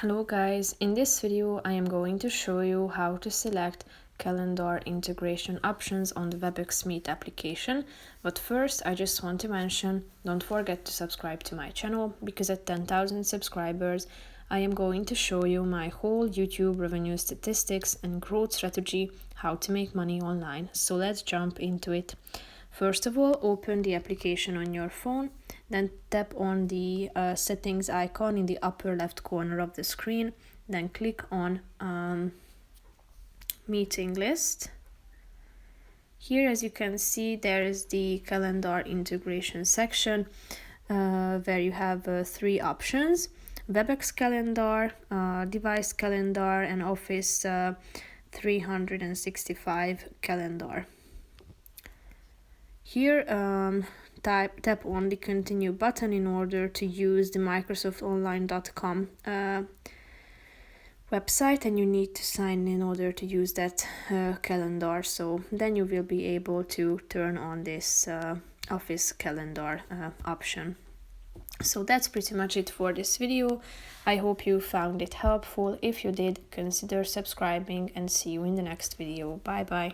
Hello guys, in this video I am going to show you how to select calendar integration options on the Webex Meet application. But first I just want to mention, don't forget to subscribe to my channel, because at 10,000 subscribers I am going to show you my whole YouTube revenue statistics and growth strategy, how to make money online. So let's jump into it. First of all, open the application on your phone, then tap on the settings icon in the upper left corner of the screen, then click on meeting list. Here, as you can see, there is the calendar integration section where you have three options: Webex calendar, device calendar, and Office 365 calendar. Here, tap on the continue button in order to use the microsoftonline.com website, and you need to sign in order to use that calendar. So then you will be able to turn on this office calendar option. So that's pretty much it for this video. I hope you found it helpful. If you did, consider subscribing, and see you in the next video. Bye bye.